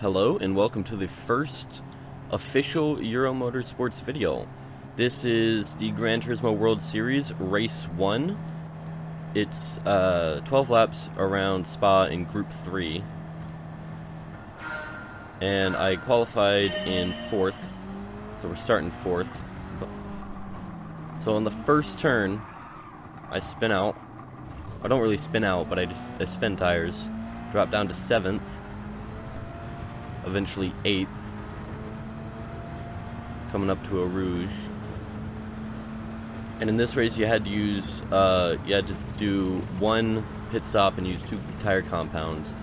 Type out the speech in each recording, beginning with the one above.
Hello and welcome to the first official Euro Motorsports video. This is the Gran Turismo World Series Race 1. It's 12 laps around Spa in Group 3. And I qualified in 4th, so we're starting 4th. So on the first turn, I spin out. I don't really spin out, but I spin tires. Drop down to 7th. Eventually 8th. Coming up to a Rouge. And in this race you had to use, you had to do one pit stop and use 2 tire compounds.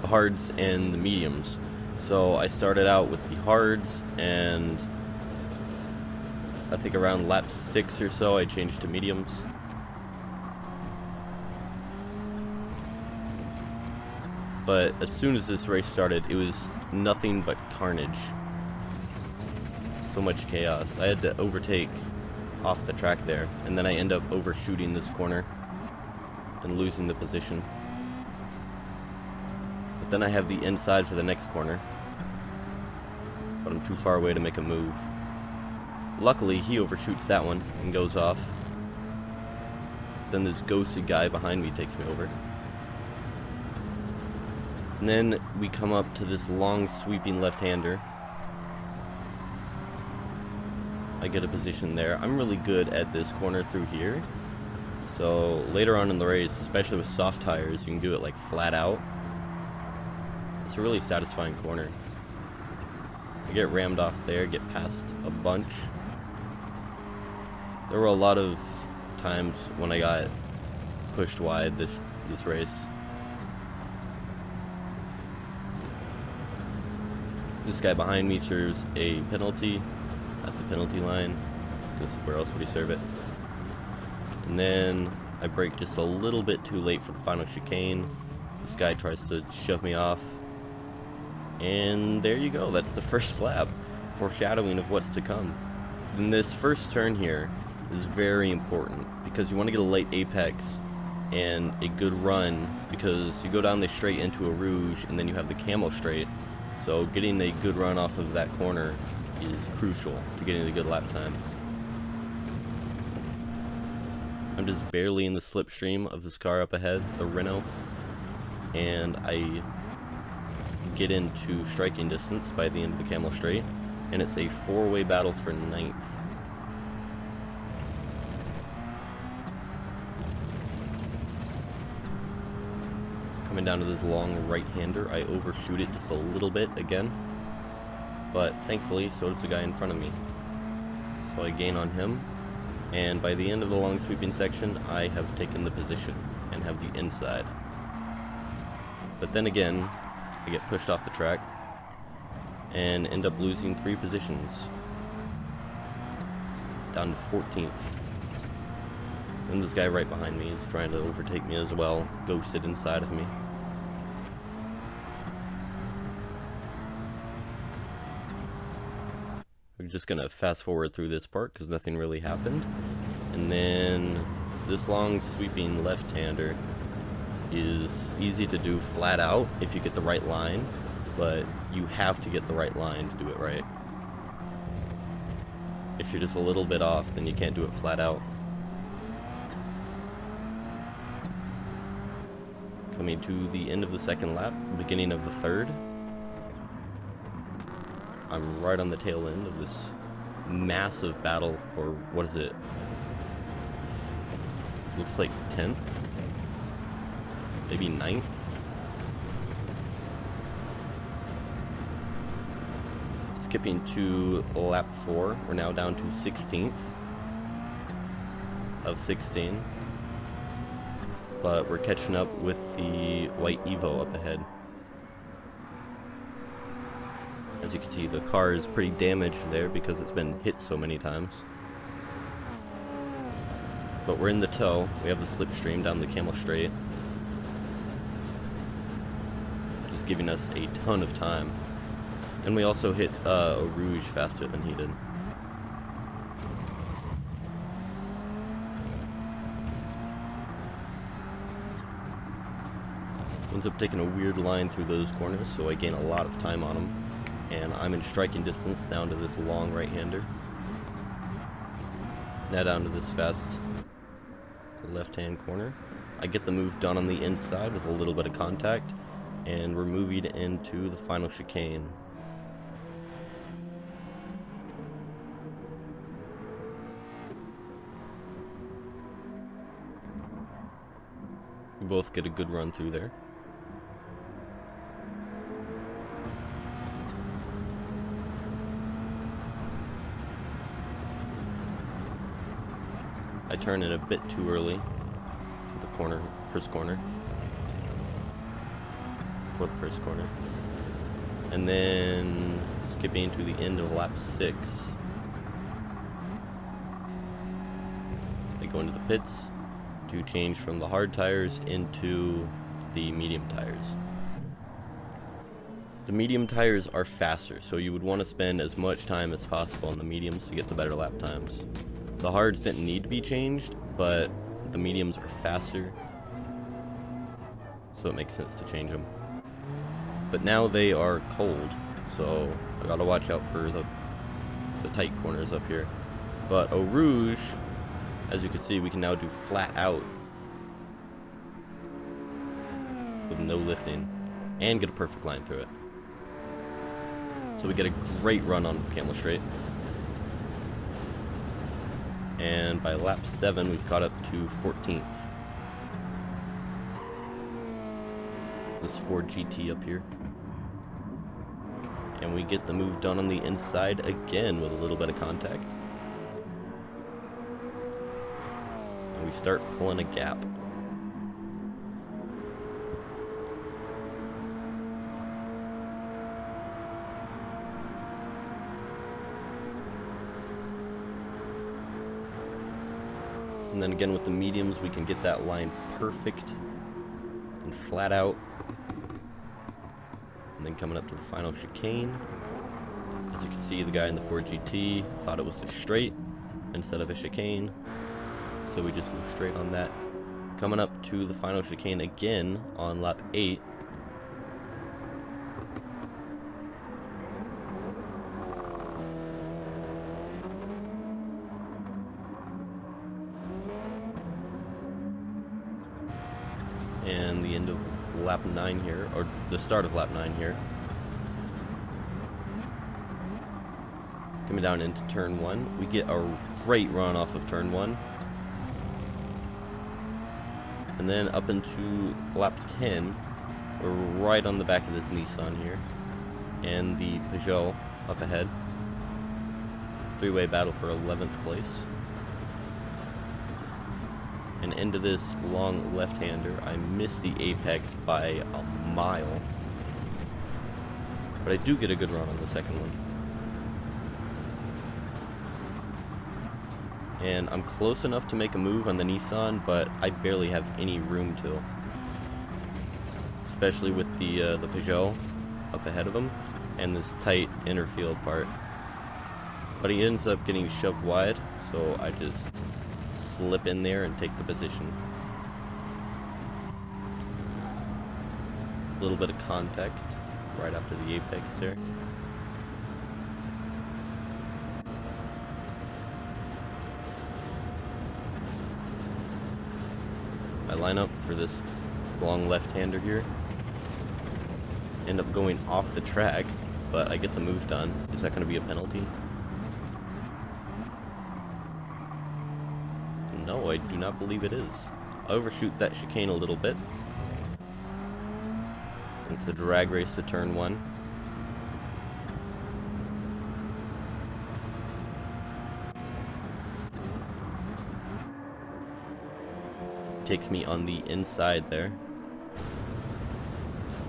The hards and the mediums. So I started out with the hards, and I think around lap 6 or so I changed to mediums. But as soon as this race started, it was nothing but carnage. So much chaos. I had to overtake off the track there, and then I end up overshooting this corner and losing the position. But then I have the inside for the next corner, but I'm too far away to make a move. Luckily, he overshoots that one and goes off. Then this ghosted guy behind me takes me over. And then we come up to this long sweeping left-hander. I get a position there. I'm really good at this corner through here. So later on in the race, especially with soft tires, you can do it like flat out. It's a really satisfying corner. I get rammed off there, get past a bunch. There were a lot of times when I got pushed wide this race. This guy behind me serves a penalty at the penalty line, because where else would he serve it? And then I brake just a little bit too late for the final chicane. This guy tries to shove me off. And there you go, that's the first lap, foreshadowing of what's to come. Then this first turn here is very important, because you want to get a late apex and a good run, because you go down the straight into a Rouge and then you have the camel straight. So getting a good run off of that corner is crucial to getting a good lap time. I'm just barely in the slipstream of this car up ahead, the Renault, and I get into striking distance by the end of the camel straight, and it's a 4-way battle for 9th. Coming down to this long right-hander, I overshoot it just a little bit again, but thankfully so does the guy in front of me. So I gain on him, and by the end of the long sweeping section I have taken the position and have the inside. But then again, I get pushed off the track and end up losing 3 positions, down to 14th. And this guy right behind me is trying to overtake me as well, ghosted inside of me. I'm just gonna fast forward through this part because nothing really happened. And then this long sweeping left-hander is easy to do flat out if you get the right line, but you have to get the right line to do it right. If you're just a little bit off, then you can't do it flat out. Coming to the end of the second lap, beginning of the third. I'm right on the tail end of this massive battle for, what is it? Looks like 10th? Maybe 9th? Skipping to lap 4, we're now down to 16th of 16. But we're catching up with the white Evo up ahead. As you can see, the car is pretty damaged there because it's been hit so many times. But we're in the tow. We have the slipstream down the camel straight, just giving us a ton of time. And we also hit a Rouge faster than he did. Ends up taking a weird line through those corners, so I gain a lot of time on him. And I'm in striking distance down to this long right-hander. Now down to this fast left-hand corner. I get the move done on the inside with a little bit of contact, and we're moving into the final chicane. We both get a good run through there. I turn in a bit too early for the first corner. And then skipping to the end of lap 6. I go into the pits to change from the hard tires into the medium tires. The medium tires are faster, so you would want to spend as much time as possible on the mediums to get the better lap times. The hards didn't need to be changed, but the mediums are faster, so it makes sense to change them. But now they are cold, so I gotta watch out for the tight corners up here. But Eau Rouge, as you can see, we can now do flat out with no lifting and get a perfect line through it. So we get a great run onto the Camel Straight. And by lap 7, we've caught up to 14th. This Ford GT up here. And we get the move done on the inside again with a little bit of contact. And we start pulling a gap. And then again with the mediums, we can get that line perfect and flat out. And then coming up to the final chicane, as you can see, the guy in the Ford GT thought it was a straight instead of a chicane, so we just go straight on that. Coming up to the final chicane again on lap 8. And the end of lap 9 here, or the start of lap 9 here. Coming down into turn 1, we get a great run off of turn 1. And then up into lap 10, we're right on the back of this Nissan here. And the Peugeot up ahead. Three-way battle for 11th place. And into this long left-hander, I miss the apex by a mile. But I do get a good run on the second one. And I'm close enough to make a move on the Nissan, but I barely have any room to. Especially with the Peugeot up ahead of him, and this tight inner field part. But he ends up getting shoved wide, so I just slip in there and take the position. A little bit of contact right after the apex there. I line up for this long left-hander here. End up going off the track, but I get the move done. Is that going to be a penalty? No, I do not believe it is. I overshoot that chicane a little bit. It's a drag race to turn 1. Takes me on the inside there.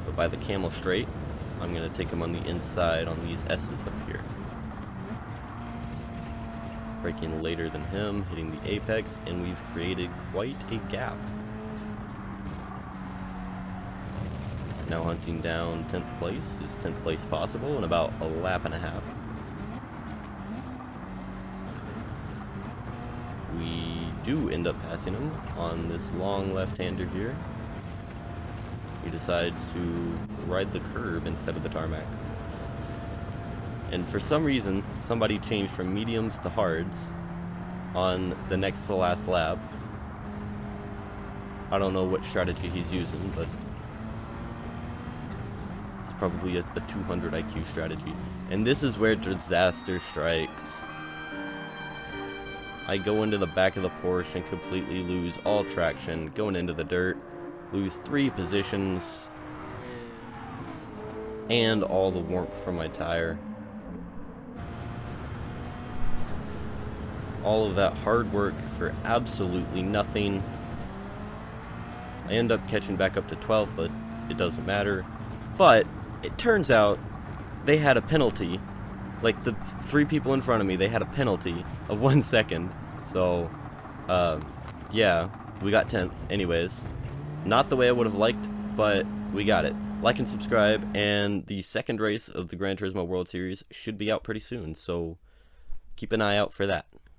But by the Camel Straight, I'm going to take him on the inside on these S's up here. Braking later than him, hitting the apex, and we've created quite a gap. Now hunting down 10th place. Is 10th place possible in about a lap and a half? We do end up passing him on this long left-hander here. he decides to ride the curb instead of the tarmac. And for some reason, somebody changed from mediums to hards on the next to last lap. I don't know what strategy he's using, but it's probably a 200 IQ strategy. And this is where disaster strikes. I go into the back of the Porsche and completely lose all traction, going into the dirt, lose 3 positions, and all the warmth from my tire. All of that hard work for absolutely nothing. I end up catching back up to 12th, but it doesn't matter. But it turns out they had a penalty. Like, the 3 people in front of me, they had a penalty of 1 second. So, yeah, we got 10th anyways. Not the way I would have liked, but we got it. Like and subscribe, and the second race of the Gran Turismo World Series should be out pretty soon, so keep an eye out for that.